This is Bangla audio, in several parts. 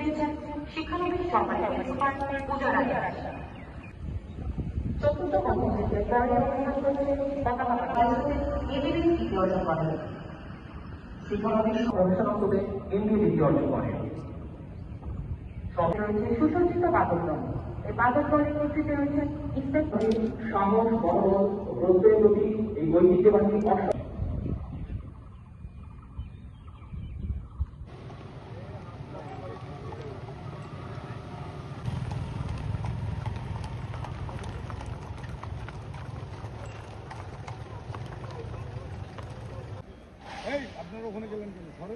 দিয়েছেন শিক্ষানবিশ সরকারি প্রিন্সিপাল পূজা রায়। চতুর্থ কর্মসূচির পরে পতাকা এবিবি দ্বিতীয় অর্জন করেন। শিক্ষানবিশ গবেষণা করে এমবি দ্বিতীয় অর্জন করেন। রয়েছে সুসজ্জিত বাদকদল। এই বাদকদলের নেতৃত্বে রয়েছেন ইন্সপেক্টর সাহস, বড় প্রত্যয়ের প্রতি এই ঐতিহ্যবাহী আপনারা ওখানে গেলেন কেন? ঘরে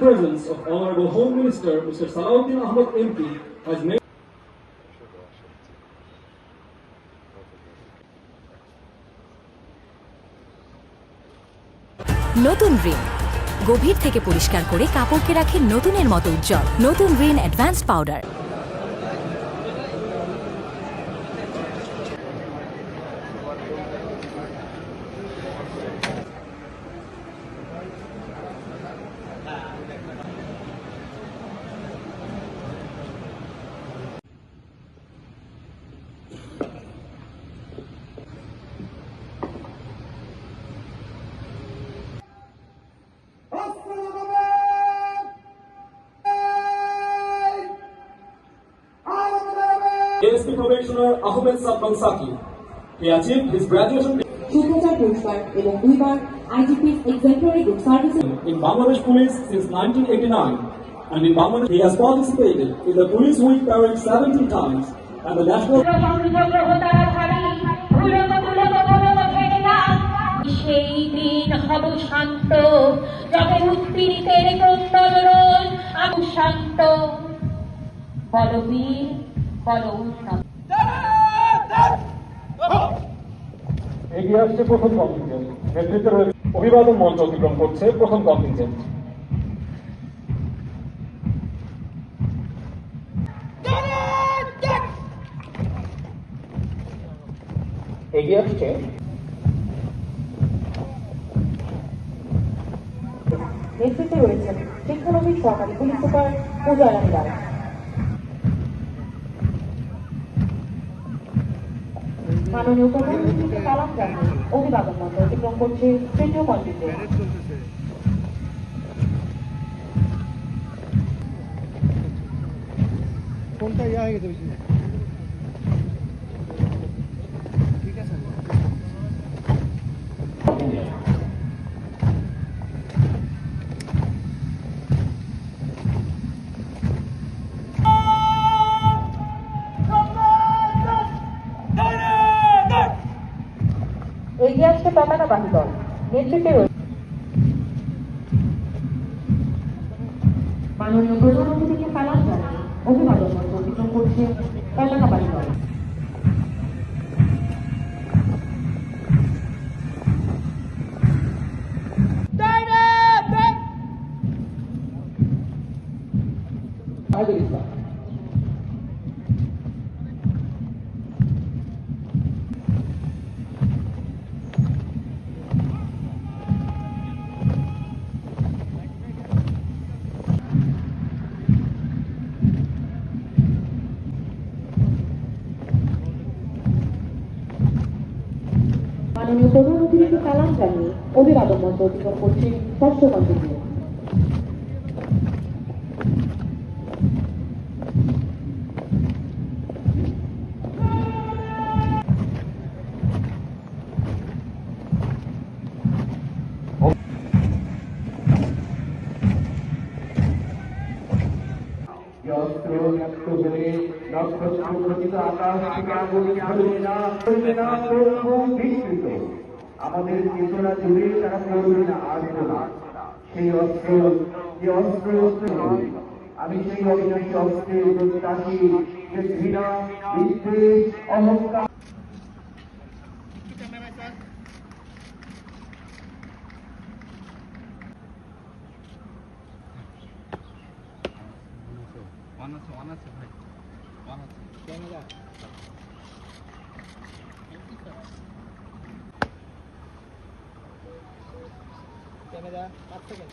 presence of Honorable Home Minister Mr. Salahuddin Ahmed MP has made নতুন রিন গভীর থেকে পরিষ্কার করে কাপড়কে রাখে নতুনের মতো উজ্জ্বল। নতুন Rin advanced powder. ASP Commissioner Ahmed Sabban Saki. He achieved his graduation শুভেচ্ছার পুরস্কার এবং দুইবার IGP's exemplary good service in Bangladesh Police since 1989, and in Bangladesh he has participated in the Police Week parade 17 times and the National সেই দিন হব শান্ত, যবে উৎপীড়িতের ক্রন্দন রোল আমি শান্ত, বলবীর বল উন্নত। এগিয়ে আসছে প্রথম কন্টিনজেন্ট। নেতৃত্বে রয়েছে অভিবাদন মঞ্চ অতিক্রম করছে প্রথম কন্টিনজেন্ট। এগিয়ে আসছে নেতৃত্বে রয়েছেন শিক্ষানবিশ সরকারি প্রিন্সিপাল পূজা রায়। মাননীয় প্রধানমন্ত্রীকে সালাম জানিয়ে অভিবাদন মঞ্চ অতিক্রম করছে তৃতীয় কন্টিনজেন্ট। কোনটা ইয়া হয়ে গেছে বেশি? ঠিক আছে। এগিয়ে আসছে পতাকাবাহী দল। নেতৃত্বে রয়েছে মাননীয় প্রধানমন্ত্রীকে সালাম জানিয়ে অভিবাদন মঞ্চ অতিক্রম করছে পতাকাবাহী দল। মাননীয় প্রধানমন্ত্রীকে সালাম জানিয়ে অভিবাদন মঞ্চ অতিক্রম করছে ষষ্ঠ কন্টিনজেন্ট। আমাদের চেতনা জুড়ে তারা করবে না, আসবে না। সেই অস্ত্র যে অস্ত্র নয়, আমি সেই অবিনাশী অস্ত্রের প্রত্যাশী, যে ঘৃণা, বিদ্বেষ, অহংকার বানাচ্ছে ভাই বানাচ্ছে camera camera 5 second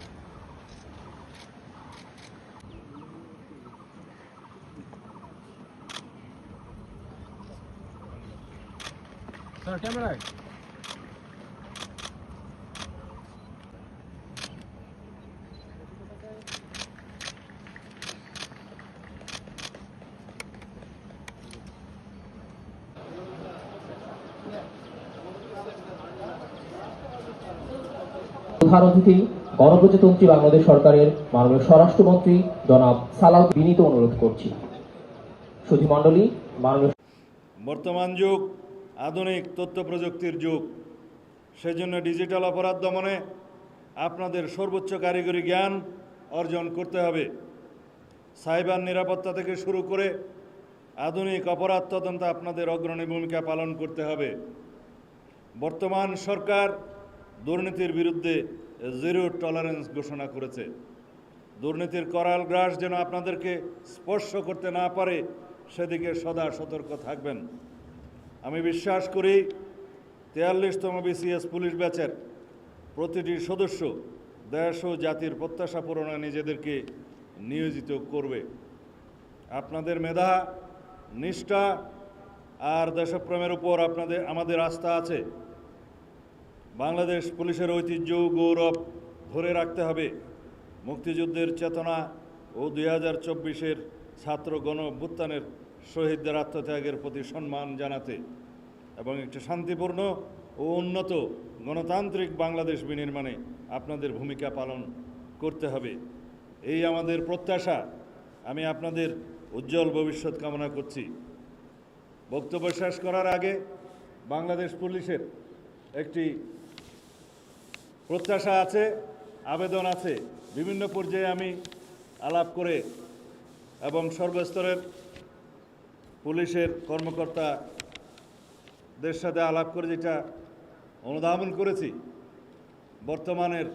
sir camera প্রধান অতিথি গণপ্রজাতন্ত্রী বাংলাদেশ সরকারের মাননীয় স্বরাষ্ট্রমন্ত্রী জনাব সালাউদ বিনীত অনুরোধ করছি। সুধীমণ্ডলী, মাননীয় বর্তমান যুগ আধুনিক তথ্য প্রযুক্তির যুগ, সেজন্য ডিজিটাল অপরাধ দমনে আপনাদের সর্বোচ্চ কারিগরি জ্ঞান অর্জন করতে হবে। সাইবার নিরাপত্তা থেকে শুরু করে আধুনিক অপরাধ তদন্তে আপনাদের অগ্রণী ভূমিকা পালন করতে হবে। বর্তমান সরকার দুর্নীতির বিরুদ্ধে জিরো টলারেন্স ঘোষণা করেছে। দুর্নীতির করাল গ্রাস যেন আপনাদেরকে স্পর্শ করতে না পারে সেদিকে সদা সতর্ক থাকবেন। আমি বিশ্বাস করি 43তম বিসিএস পুলিশ ব্যাচের প্রতিটি সদস্য দেশ ও জাতির প্রত্যাশা পূরণে নিজেদেরকে নিয়োজিত করবে। আপনাদের মেধা, নিষ্ঠা আর দেশপ্রেমের উপর আমাদের আস্থা আছে। বাংলাদেশ পুলিশের ঐতিহ্য ও গৌরব ধরে রাখতে হবে। মুক্তিযুদ্ধের চেতনা ও 2024-এর ছাত্র গণ অভ্যুত্থানের শহীদদের আত্মত্যাগের প্রতি সম্মান জানাতে এবং একটি শান্তিপূর্ণ ও উন্নত গণতান্ত্রিক বাংলাদেশ বিনির্মাণে আপনাদের ভূমিকা পালন করতে হবে। এই আমাদের প্রত্যাশা। আমি আপনাদের উজ্জ্বল ভবিষ্যৎ কামনা করছি। বক্তব্য শেষ করার আগে বাংলাদেশ পুলিশের একটি প্রত্যাশা আছে, আবেদন আছে। বিভিন্ন পর্যায়ে আমি আলাপ করে এবং সর্বস্তরের পুলিশের কর্মকর্তাদের সাথে আলাপ করে যেটা অনুধাবন করেছি, বর্তমানের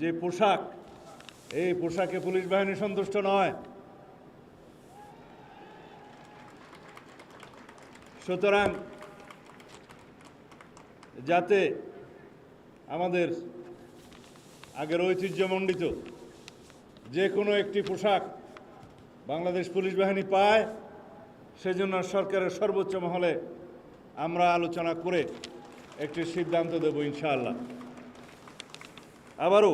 যে পোশাক, এই পোশাকে পুলিশ বাহিনী সন্তুষ্ট নয়। সুতরাং যাতে আমাদের আগের ঐতিহ্যমণ্ডিত যে কোনো একটি পোশাক বাংলাদেশ পুলিশ বাহিনী পায়, সেজন্য সরকারের সর্বোচ্চ মহলে আমরা আলোচনা করে একটি সিদ্ধান্ত দেব ইনশাআল্লাহ। আবারও